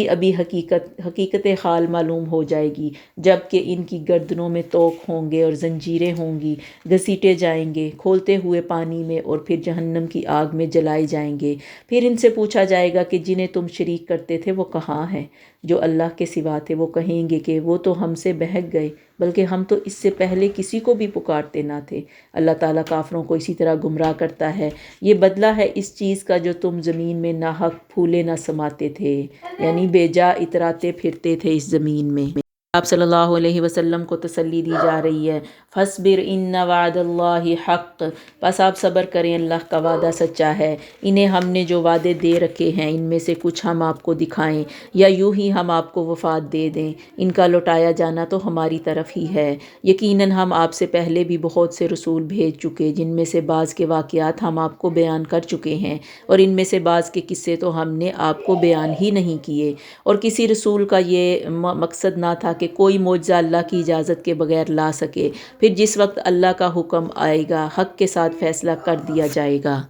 ابھی حقیقت حال معلوم ہو جائے گی، جب کہ ان کی گردنوں میں طوق ہوں گے اور زنجیریں ہوں گی، گھسیٹے جائیں گے کھولتے ہوئے پانی میں، اور پھر جہنم کی آگ میں جلائے جائیں گے۔ پھر ان سے پوچھا جائے گا کہ جنہیں تم شریک کرتے تھے وہ کہاں ہیں؟ جو اللہ کے سوا تھے وہ کہیں گے کہ وہ تو ہم سے بہک گئے، بلکہ ہم تو اس سے پہلے کسی کو بھی پکارتے نہ تھے۔ اللہ تعالیٰ کافروں کو اسی طرح گمراہ کرتا ہے۔ یہ بدلہ ہے اس چیز کا جو تم زمین میں ناحق پھولے نہ سماتے تھے، یعنی بے جا اتراتے پھرتے تھے اس زمین میں۔ آپ صلی اللہ علیہ وسلم کو تسلی دی جا رہی ہے، فَاصْبِرْ إِنَّ وَعْدَ اللَّهِ حَقٌّ۔ بس آپ صبر کریں، اللہ کا وعدہ سچا ہے۔ انہیں ہم نے جو وعدے دے رکھے ہیں ان میں سے کچھ ہم آپ کو دکھائیں یا یوں ہی ہم آپ کو وفات دے دیں، ان کا لوٹایا جانا تو ہماری طرف ہی ہے۔ یقیناً ہم آپ سے پہلے بھی بہت سے رسول بھیج چکے جن میں سے بعض کے واقعات ہم آپ کو بیان کر چکے ہیں، اور ان میں سے بعض کے قصے تو ہم نے آپ کو بیان ہی نہیں کیے، اور کسی رسول کا یہ مقصد نہ تھا کہ کوئی معجزہ اللہ کی اجازت کے بغیر لا سکے، پھر جس وقت اللہ کا حکم آئے گا حق کے ساتھ فیصلہ کر دیا جائے گا،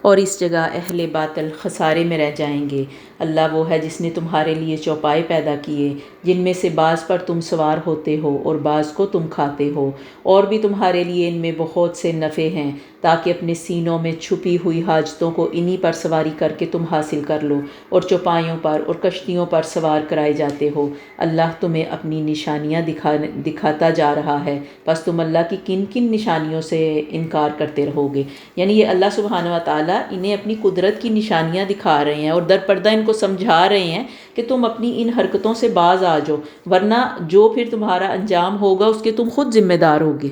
اور اس جگہ اہل باطل خسارے میں رہ جائیں گے۔ اللہ وہ ہے جس نے تمہارے لیے چوپائے پیدا کیے جن میں سے بعض پر تم سوار ہوتے ہو اور بعض کو تم کھاتے ہو، اور بھی تمہارے لیے ان میں بہت سے نفع ہیں تاکہ اپنے سینوں میں چھپی ہوئی حاجتوں کو انہی پر سواری کر کے تم حاصل کر لو، اور چوپایوں پر اور کشتیوں پر سوار کرائے جاتے ہو۔ اللہ تمہیں اپنی نشانیاں دکھاتا جا رہا ہے، پس تم اللہ کی کن کن نشانیوں سے انکار کرتے رہو گے؟ یعنی یہ اللہ سبحانہ و تعالیٰ انہیں اپنی قدرت کی نشانیاں دکھا رہے ہیں اور در پردہ ان کو سمجھا رہے ہیں کہ تم اپنی ان حرکتوں سے باز آ جاؤ، ورنہ جو پھر تمہارا انجام ہوگا اس کے تم خود ذمہ دار ہوگے۔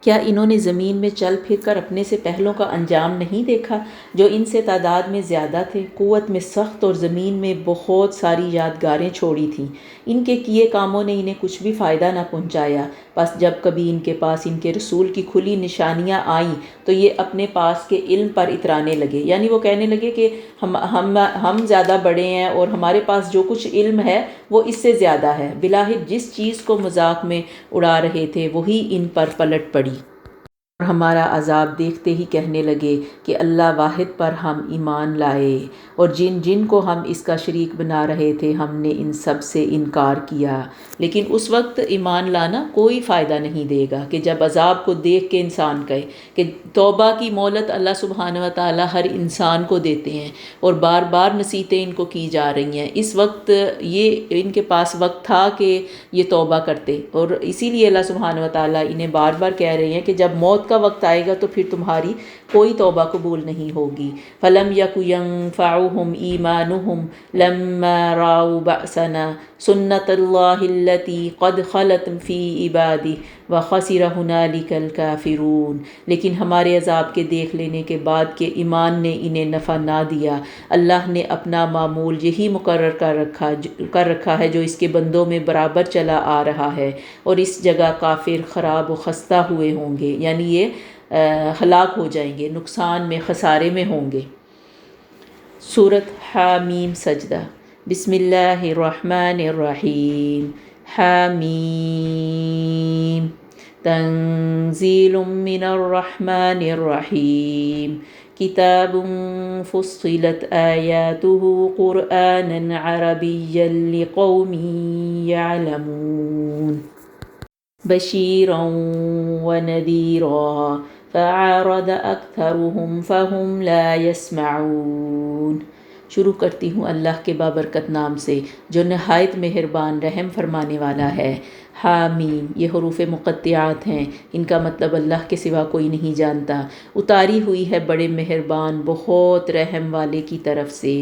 کیا انہوں نے زمین میں چل پھر کر اپنے سے پہلوں کا انجام نہیں دیکھا جو ان سے تعداد میں زیادہ تھے، قوت میں سخت، اور زمین میں بہت ساری یادگاریں چھوڑی تھیں؟ ان کے کیے کاموں نے انہیں کچھ بھی فائدہ نہ پہنچایا، بس جب کبھی ان کے پاس ان کے رسول کی کھلی نشانیاں آئیں تو یہ اپنے پاس کے علم پر اترانے لگے، یعنی وہ کہنے لگے کہ ہم زیادہ بڑے ہیں اور ہمارے پاس جو کچھ علم ہے وہ اس سے زیادہ ہے۔ بلاخر جس چیز کو مذاق میں اڑا رہے تھے وہی ان پر پلٹ پڑی، اور ہمارا عذاب دیکھتے ہی کہنے لگے کہ اللہ واحد پر ہم ایمان لائے، اور جن کو ہم اس کا شریک بنا رہے تھے ہم نے ان سب سے انکار کیا۔ لیکن اس وقت ایمان لانا کوئی فائدہ نہیں دے گا کہ جب عذاب کو دیکھ کے انسان کہے کہ توبہ کی مہلت اللہ سبحانہ و تعالیٰ ہر انسان کو دیتے ہیں، اور بار بار نصیحتیں ان کو کی جا رہی ہیں۔ اس وقت یہ ان کے پاس وقت تھا کہ یہ توبہ کرتے، اور اسی لیے اللہ سبحانہ و تعالیٰ انہیں بار بار کہہ رہے ہیں کہ جب موت کا وقت آئے گا تو پھر تمہاری کوئی توبہ قبول نہیں ہوگی۔ فَلَمْ يَكُ يَنْفَعُهُمْ إِيمَانُهُمْ لَمَّا رَأَوْا بَأْسَنَا سُنَّتَ اللَّهِ الَّتِي قَدْ خَلَتْ فِي عِبَادِهِ وَخَسِرَ هُنَالِكَ الْكَافِرُونَ، لیکن ہمارے عذاب کے دیکھ لینے کے بعد کہ ایمان نے انہیں نفع نہ دیا، اللہ نے اپنا معمول یہی مقرر کر رکھا ہے جو اس کے بندوں میں برابر چلا آ رہا ہے، اور اس جگہ کافر خراب و خستہ ہوئے ہوں گے، یعنی یہ ہلاک ہو جائیں گے، نقصان میں خسارے میں ہوں گے۔ سورۃ حامیم سجدہ۔ بسم اللہ الرحمن الرحیم۔ حامیم تنزیل من الرحمن الرحیم، کتاب فصلت آیاتہ قرآنا عربیا لقوم یعلمون، بشیرا ونذیرا فأعرض اکثرهم فهم لا يسمعون۔ شروع کرتی ہوں اللہ کے بابرکت نام سے جو نہایت مہربان رحم فرمانے والا ہے۔ حامیم، یہ حروف مقطعات ہیں، ان کا مطلب اللہ کے سوا کوئی نہیں جانتا۔ اتاری ہوئی ہے بڑے مہربان بہت رحم والے کی طرف سے۔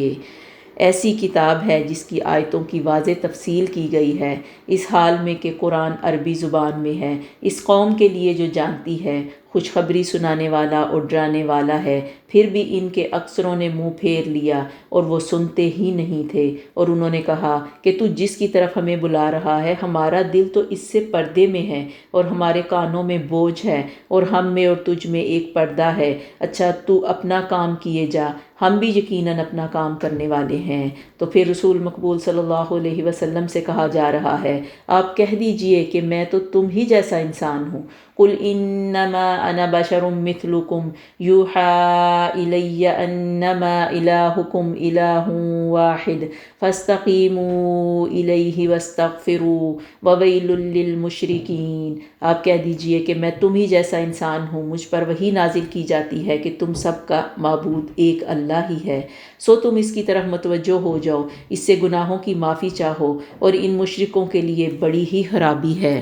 ایسی کتاب ہے جس کی آیتوں کی واضح تفصیل کی گئی ہے، اس حال میں کہ قرآن عربی زبان میں ہے، اس قوم کے لیے جو جانتی ہے، خوشخبری سنانے والا اور ڈرانے والا ہے۔ پھر بھی ان کے اکثروں نے منہ پھیر لیا اور وہ سنتے ہی نہیں تھے، اور انہوں نے کہا کہ تو جس کی طرف ہمیں بلا رہا ہے ہمارا دل تو اس سے پردے میں ہے، اور ہمارے کانوں میں بوجھ ہے، اور ہم میں اور تجھ میں ایک پردہ ہے۔ اچھا تو اپنا کام کیے جا، ہم بھی یقیناً اپنا کام کرنے والے ہیں۔ تو پھر رسول مقبول صلی اللہ علیہ وسلم سے کہا جا رہا ہے، آپ کہہ دیجئے کہ میں تو تم ہی جیسا انسان ہوں۔ قُلْ إِنَّمَا أَنَا بَشَرٌ مِّثْلُكُمْ يُوحَىٰ إِلَيَّ أَنَّمَا إِلَٰهُكُمْ إِلَٰهٌ وَاحِدٌ فَاسْتَقِیمُوا إِلَيْهِ وَاسْتَغْفِرُوهُ وَوَيْلٌ لِّلْمُشْرِکِینَ۔ آپ کہہ دیجئے کہ میں تم ہی جیسا انسان ہوں، مجھ پر وحی نازل کی جاتی ہے کہ تم سب کا معبود ایک اللہ ہی ہے، سو تم اس کی طرف متوجہ ہو جاؤ، اس سے گناہوں کی معافی چاہو، اور ان مشرکوں کے لیے بڑی ہی خرابی ہے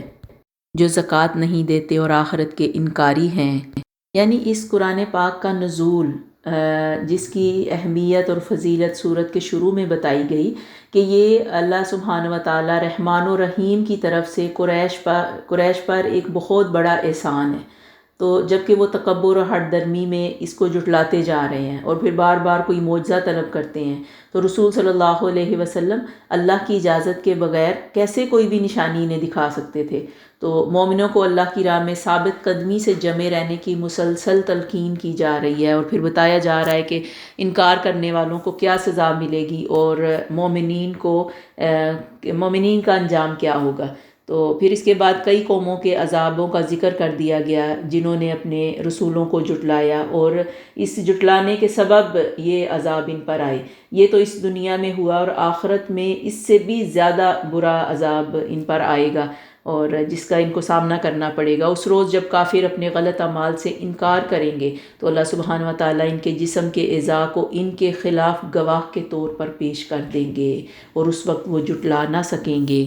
جو زکوٰۃ نہیں دیتے اور آخرت کے انکاری ہیں۔ یعنی اس قرآن پاک کا نزول جس کی اہمیت اور فضیلت سورت کے شروع میں بتائی گئی کہ یہ اللہ سبحانہ و تعالی رحمان و رحیم کی طرف سے قریش پر ایک بہت بڑا احسان ہے۔ تو جب کہ وہ تکبر اور ہٹ درمی میں اس کو جھٹلاتے جا رہے ہیں اور پھر بار بار کوئی معجزہ طلب کرتے ہیں، تو رسول صلی اللہ علیہ وسلم اللہ کی اجازت کے بغیر کیسے کوئی بھی نشانی انہیں دکھا سکتے تھے؟ تو مومنوں کو اللہ کی راہ میں ثابت قدمی سے جمے رہنے کی مسلسل تلقین کی جا رہی ہے، اور پھر بتایا جا رہا ہے کہ انکار کرنے والوں کو کیا سزا ملے گی اور مومنین کا انجام کیا ہوگا۔ تو پھر اس کے بعد کئی قوموں کے عذابوں کا ذکر کر دیا گیا جنہوں نے اپنے رسولوں کو جھٹلایا، اور اس جھٹلانے کے سبب یہ عذاب ان پر آئے۔ یہ تو اس دنیا میں ہوا، اور آخرت میں اس سے بھی زیادہ برا عذاب ان پر آئے گا، اور جس کا ان کو سامنا کرنا پڑے گا۔ اس روز جب کافر اپنے غلط اعمال سے انکار کریں گے تو اللہ سبحانہ و تعالیٰ ان کے جسم کے اعضاء کو ان کے خلاف گواہ کے طور پر پیش کر دیں گے، اور اس وقت وہ جھٹلا نہ سکیں گے۔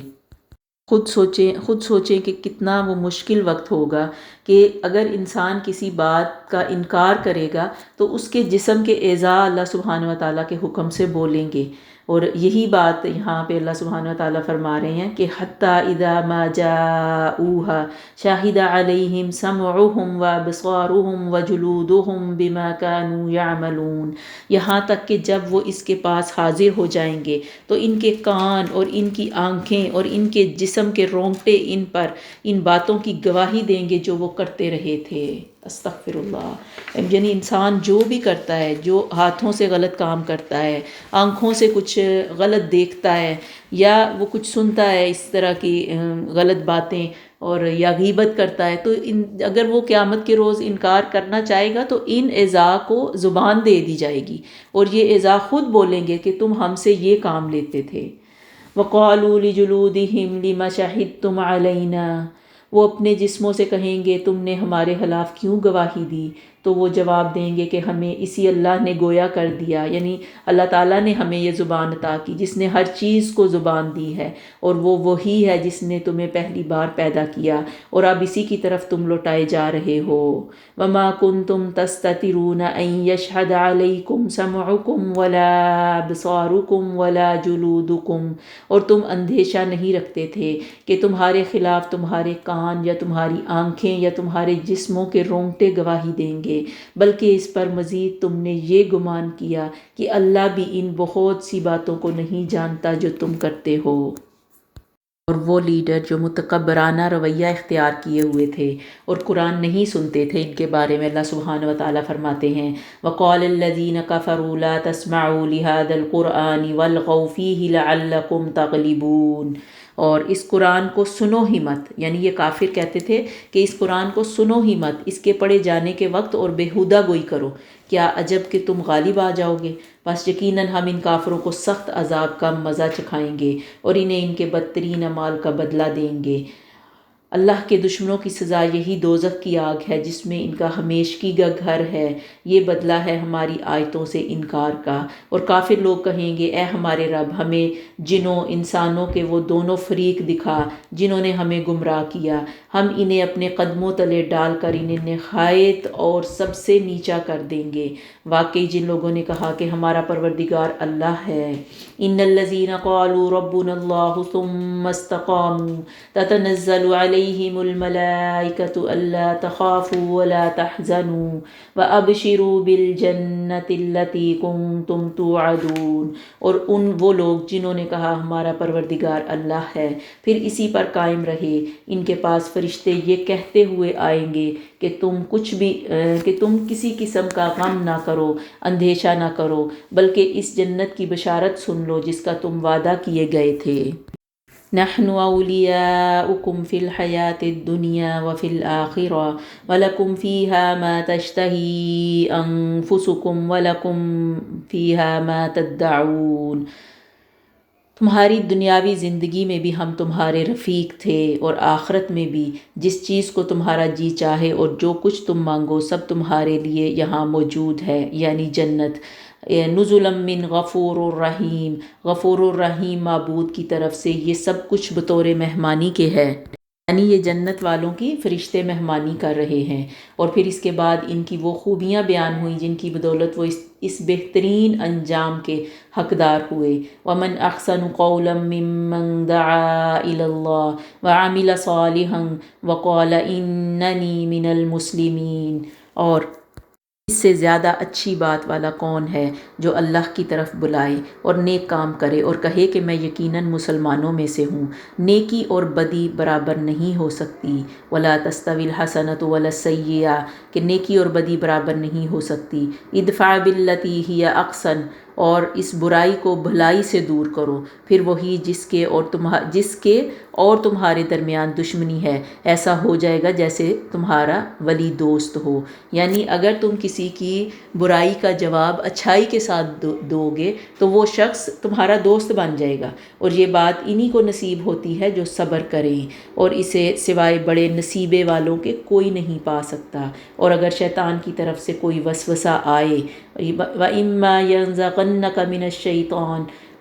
خود سوچیں کہ کتنا وہ مشکل وقت ہوگا کہ اگر انسان کسی بات کا انکار کرے گا تو اس کے جسم کے اعضاء اللہ سبحانہ و تعالیٰ کے حکم سے بولیں گے، اور یہی بات یہاں پہ اللہ سبحانہ و تعالیٰ فرما رہے ہیں کہ حتیٰ اذا ما جاؤہا شاہد علیہم سمعہم وابصارہم وجلودہم بما کانوا یعملون، یہاں تک کہ جب وہ اس کے پاس حاضر ہو جائیں گے تو ان کے کان اور ان کی آنکھیں اور ان کے جسم کے رونگٹے ان پر ان باتوں کی گواہی دیں گے جو وہ کرتے رہے تھے۔ استغفر اللہ۔ یعنی انسان جو بھی کرتا ہے، جو ہاتھوں سے غلط کام کرتا ہے، آنکھوں سے کچھ غلط دیکھتا ہے، یا وہ کچھ سنتا ہے اس طرح کی غلط باتیں، اور یا غیبت کرتا ہے، تو اگر وہ قیامت کے روز انکار کرنا چاہے گا تو ان اعضاء کو زبان دے دی جائے گی، اور یہ اعضاء خود بولیں گے کہ تم ہم سے یہ کام لیتے تھے۔ وَقَالُوا لِجُلُودِهِمْ لِمَ شَهِدتُّمْ عَلَيْنَا، وہ اپنے جسموں سے کہیں گے تم نے ہمارے خلاف کیوں گواہی دی؟ تو وہ جواب دیں گے کہ ہمیں اسی اللہ نے گویا کر دیا، یعنی اللہ تعالیٰ نے ہمیں یہ زبان عطا کی جس نے ہر چیز کو زبان دی ہے، اور وہ وہی ہے جس نے تمہیں پہلی بار پیدا کیا، اور اب اسی کی طرف تم لوٹائے جا رہے ہو۔ وما کنتم تستترون ان یشہد علیکم سمعکم ولا ابصارکم ولا جلودکم، اور تم اندیشہ نہیں رکھتے تھے کہ تمہارے خلاف تمہارے کان یا تمہاری آنکھیں یا تمہارے جسموں کے رونگٹے گواہی دیں گے، بلکہ اس پر مزید تم نے یہ گمان کیا کہ اللہ بھی ان بہت سی باتوں کو نہیں جانتا جو تم کرتے ہو۔ اور وہ لیڈر جو متکبرانہ رویہ اختیار کیے ہوئے تھے اور قرآن نہیں سنتے تھے، ان کے بارے میں اللہ سبحانہ و تعالیٰ فرماتے ہیں وَقَالَ الَّذِينَ كَفَرُوا لَا تَسْمَعُوا لِهَذَا الْقُرْآنِ وَالْغَوْا فِيهِ لَعَلَّكُمْ تَغْلِبُونَ، اور اس قرآن کو سنو ہی مت، یعنی یہ کافر کہتے تھے کہ اس قرآن کو سنو ہی مت، اس کے پڑھے جانے کے وقت اور بیہودہ گوئی کرو، کیا عجب کہ تم غالب آ جاؤ گے، بس یقیناً ہم ان کافروں کو سخت عذاب کا مزہ چکھائیں گے اور انہیں ان کے بدترین اعمال کا بدلہ دیں گے۔ اللہ کے دشمنوں کی سزا یہی دوزخ کی آگ ہے جس میں ان کا ہمیشگی کا گھر ہے، یہ بدلہ ہے ہماری آیتوں سے انکار کا۔ اور کافر لوگ کہیں گے اے ہمارے رب، ہمیں جنوں انسانوں کے وہ دونوں فریق دکھا جنہوں نے ہمیں گمراہ کیا، ہم انہیں اپنے قدموں تلے ڈال کر انہیں نہایت اور سب سے نیچا کر دیں گے۔ واقعی جن لوگوں نے کہا کہ ہمارا پروردگار اللہ ہے، ان الذین قالوا ربنا اللہ ثم استقاموا تتنزل علیہم الملائکۃ الا تخافوا ولا تحزنوا وابشروا بالجنۃ التی کنتم توعدون، اور وہ لوگ جنہوں نے کہا ہمارا پروردگار اللہ ہے پھر اسی پر قائم رہے، ان کے پاس فرشتے یہ کہتے ہوئے آئیں گے کہ تم کسی قسم کا غم نہ کرو، اندیشہ نہ کرو، بلکہ اس جنت کی بشارت سن لو جس کا تم وعدہ کیے گئے تھے۔ نحن اولیاؤکم فی الحیاۃ الدنیا وفی الآخرہ ولکم فیہا ما تشتہی انفسکم ولکم فیہا ما تدعون، تمہاری دنیاوی زندگی میں بھی ہم تمہارے رفیق تھے اور آخرت میں بھی، جس چیز کو تمہارا جی چاہے اور جو کچھ تم مانگو سب تمہارے لیے یہاں موجود ہے، یعنی جنت۔ نزلا من غفور الرحیم، غفور الرحیم معبود کی طرف سے یہ سب کچھ بطور مہمانی کے ہے، یعنی یہ جنت والوں کی فرشتے مہمانی کر رہے ہیں۔ اور پھر اس کے بعد ان کی وہ خوبیاں بیان ہوئیں جن کی بدولت وہ اس بہترین انجام کے حقدار ہوئے۔ وَمَنْ أَحْسَنُ قَوْلًا مِّمَّنْ دَعَا إِلَى اللَّهِ وَعَمِلَ صَالِحًا وَقَالَ إِنَّنِي مِنَ الْمُسْلِمِينَ، اور اس سے زیادہ اچھی بات والا کون ہے جو اللہ کی طرف بلائے اور نیک کام کرے اور کہے کہ میں یقیناً مسلمانوں میں سے ہوں۔ نیکی اور بدی برابر نہیں ہو سکتی، ولا تستوی الحسنۃ ولا السیئۃ، کہ نیکی اور بدی برابر نہیں ہو سکتی۔ ادفع باللتی ہی احسن، اور اس برائی کو بھلائی سے دور کرو، پھر وہی جس کے اور تمہارے درمیان دشمنی ہے ایسا ہو جائے گا جیسے تمہارا ولی دوست ہو، یعنی اگر تم کسی کی برائی کا جواب اچھائی کے ساتھ دو گے تو وہ شخص تمہارا دوست بن جائے گا، اور یہ بات انہی کو نصیب ہوتی ہے جو صبر کریں، اور اسے سوائے بڑے نصیبے والوں کے کوئی نہیں پا سکتا۔ اور اگر شیطان کی طرف سے کوئی وسوسہ آئے، وَإِمَّا يَنزَغَنَّكَ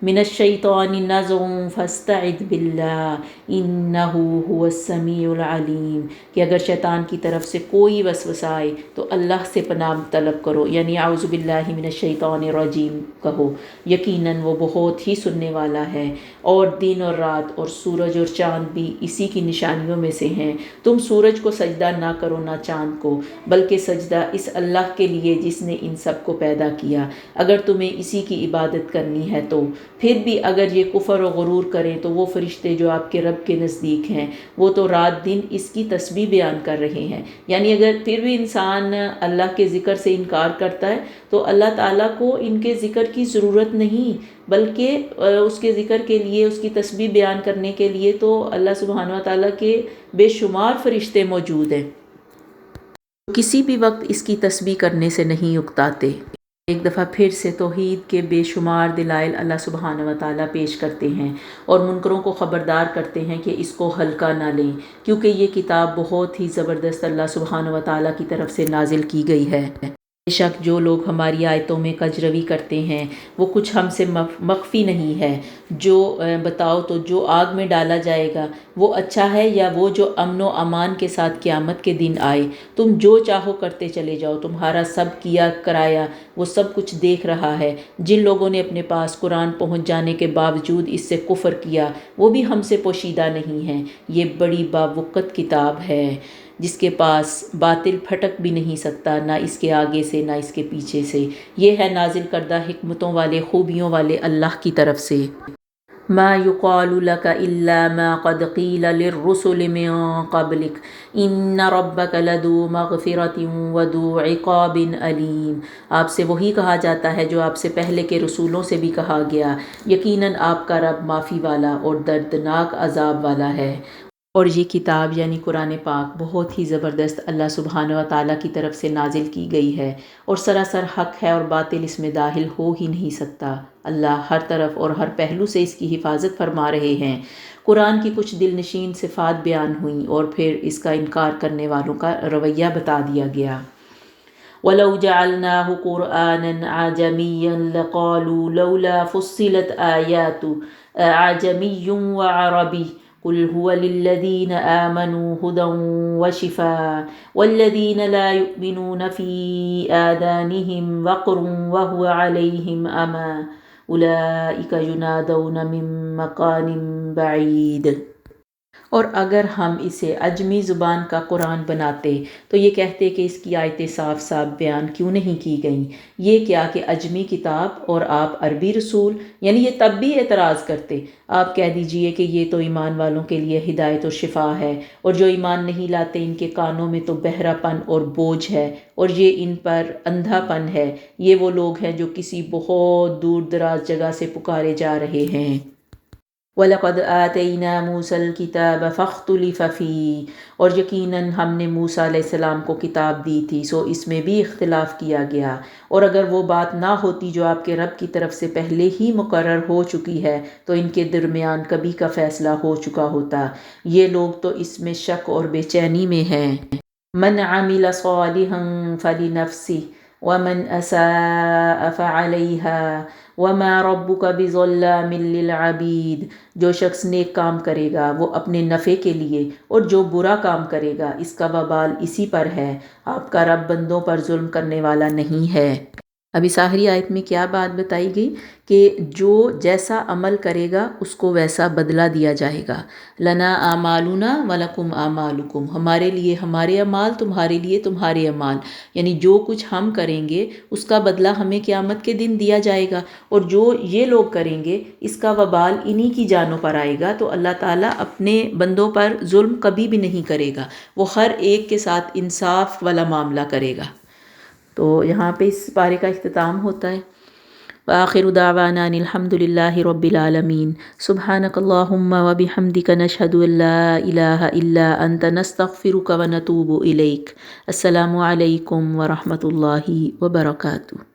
مِنَ الشَّيْطَانِ نَزْغٌ فَاسْتَعِذْ بِاللَّهِ إِنَّهُ هُوَ السَّمِيعُ الْعَلِيمُ، کہ اگر شیطان کی طرف سے کوئی وسوسہ آئے تو اللہ سے پناہ طلب کرو، یعنی اعوذ باللہ من الشیطان الرجیم کہو، یقیناً وہ بہت ہی سننے والا ہے۔ اور دن اور رات اور سورج اور چاند بھی اسی کی نشانیوں میں سے ہیں، تم سورج کو سجدہ نہ کرو نہ چاند کو، بلکہ سجدہ اس اللہ کے لیے جس نے ان سب کو پیدا کیا، اگر تمہیں اسی کی عبادت کرنی ہے تو۔ پھر بھی اگر یہ کفر و غرور کریں تو وہ فرشتے جو آپ کے رب کے نزدیک ہیں وہ تو رات دن اس کی تسبیح بیان کر رہے ہیں، یعنی اگر پھر بھی انسان اللہ کے ذکر سے انکار کرتا ہے تو اللہ تعالیٰ کو ان کے ذکر کی ضرورت نہیں، بلکہ اس کے ذکر کے لیے، اس کی تسبیح بیان کرنے کے لیے تو اللہ سبحانہ و تعالیٰ کے بے شمار فرشتے موجود ہیں، کسی بھی وقت اس کی تسبیح کرنے سے نہیں اکتاتے۔ ایک دفعہ پھر سے توحید کے بے شمار دلائل اللہ سبحانہ و تعالیٰ پیش کرتے ہیں اور منکروں کو خبردار کرتے ہیں کہ اس کو ہلکا نہ لیں، کیونکہ یہ کتاب بہت ہی زبردست اللہ سبحانہ و تعالیٰ کی طرف سے نازل کی گئی ہے۔ بے شک جو لوگ ہماری آیتوں میں کجروی کرتے ہیں وہ کچھ ہم سے مخفی نہیں ہے۔ جو بتاؤ تو جو آگ میں ڈالا جائے گا وہ اچھا ہے یا وہ جو امن و امان کے ساتھ قیامت کے دن آئے؟ تم جو چاہو کرتے چلے جاؤ، تمہارا سب کیا کرایا وہ سب کچھ دیکھ رہا ہے۔ جن لوگوں نے اپنے پاس قرآن پہنچ جانے کے باوجود اس سے کفر کیا وہ بھی ہم سے پوشیدہ نہیں ہیں۔ یہ بڑی باوقت کتاب ہے جس کے پاس باطل پھٹک بھی نہیں سکتا، نہ اس کے آگے سے نہ اس کے پیچھے سے۔ یہ ہے نازل کردہ حکمتوں والے خوبیوں والے اللہ کی طرف سے۔ ما يقال لك إلا ما قد قيل للرسل من قبلك إن ربك لذو مغفرة وذو عقاب أليم۔ آپ سے وہی کہا جاتا ہے جو آپ سے پہلے کے رسولوں سے بھی کہا گیا، یقیناً آپ کا رب معافی والا اور دردناک عذاب والا ہے۔ اور یہ کتاب یعنی قرآن پاک بہت ہی زبردست اللہ سبحانہ و تعالیٰ کی طرف سے نازل کی گئی ہے اور سراسر حق ہے اور باطل اس میں داخل ہو ہی نہیں سکتا۔ اللہ ہر طرف اور ہر پہلو سے اس کی حفاظت فرما رہے ہیں۔ قرآن کی کچھ دل نشین صفات بیان ہوئیں اور پھر اس کا انکار کرنے والوں کا رویہ بتا دیا گیا۔ وَلَوْ جَعَلْنَاهُ قُرْآنًا عَجَمِيًّا لَقَالُوا لَوْلَا فُصِّلَتْ آيَاتُهُ أَعْجَمِيٌّ وَعَرَبِيٌّ قُلْ هُوَ لِلَّذِينَ آمَنُوا هُدًى وَشِفَاءٌ وَالَّذِينَ لَا يُؤْمِنُونَ فِي آذَانِهِمْ وَقْرٌ وَهُوَ عَلَيْهِمْ عَمًى أُولَئِكَ يُنَادَوْنَ مِن مَّكَانٍ بَعِيدٍ۔ اور اگر ہم اسے عجمی زبان کا قرآن بناتے تو یہ کہتے کہ اس کی آیتیں صاف صاف بیان کیوں نہیں کی گئیں؟ یہ کیا کہ عجمی کتاب اور آپ عربی رسول، یعنی یہ تب بھی اعتراض کرتے۔ آپ کہہ دیجئے کہ یہ تو ایمان والوں کے لیے ہدایت و شفا ہے، اور جو ایمان نہیں لاتے ان کے کانوں میں تو بہرا پن اور بوجھ ہے، اور یہ ان پر اندھا پن ہے۔ یہ وہ لوگ ہیں جو کسی بہت دور دراز جگہ سے پکارے جا رہے ہیں۔ وَلَقَدْ آتَيْنَا مُوسَى الْكِتَابَ فَاخْتُلِفَ فِيهِ، اور یقیناً ہم نے موسیٰ علیہ السلام کو کتاب دی تھی سو اس میں بھی اختلاف کیا گیا، اور اگر وہ بات نہ ہوتی جو آپ کے رب کی طرف سے پہلے ہی مقرر ہو چکی ہے تو ان کے درمیان کبھی کا فیصلہ ہو چکا ہوتا۔ یہ لوگ تو اس میں شک اور بے چینی میں ہیں۔ مَنْ عَمِلَ صَالِحًا فَلِنَفْسِهِ وَمَنْ أَسَاءَ فَعَلَيْهَا وَمَا رَبُّكَ بِظَلَّامٍ لِّلْعَبِيدِ۔ جو شخص نیک کام کرے گا وہ اپنے نفع کے لیے، اور جو برا کام کرے گا اس کا وبال اسی پر ہے۔ آپ کا رب بندوں پر ظلم کرنے والا نہیں ہے۔ اب اس آخری آیت میں کیا بات بتائی گئی کہ جو جیسا عمل کرے گا اس کو ویسا بدلہ دیا جائے گا۔ لنا اعمالنا ولکم اعمالکم، ہمارے لیے ہمارے اعمال، تمہارے لیے تمہارے اعمال، یعنی جو کچھ ہم کریں گے اس کا بدلہ ہمیں قیامت کے دن دیا جائے گا، اور جو یہ لوگ کریں گے اس کا وبال انہی کی جانوں پر آئے گا۔ تو اللہ تعالیٰ اپنے بندوں پر ظلم کبھی بھی نہیں کرے گا، وہ ہر ایک کے ساتھ انصاف والا معاملہ کرے گا۔ تو یہاں پہ اس پارے کا اختتام ہوتا ہے۔ وآخر دعوانا ان الحمد للہ رب العالمین۔ سبحانک اللہم وبحمدک نشہد ان لا الہ الا انت نستغفرک ونتوب الیک۔ السلام علیکم ورحمۃ اللہ وبرکاتہ۔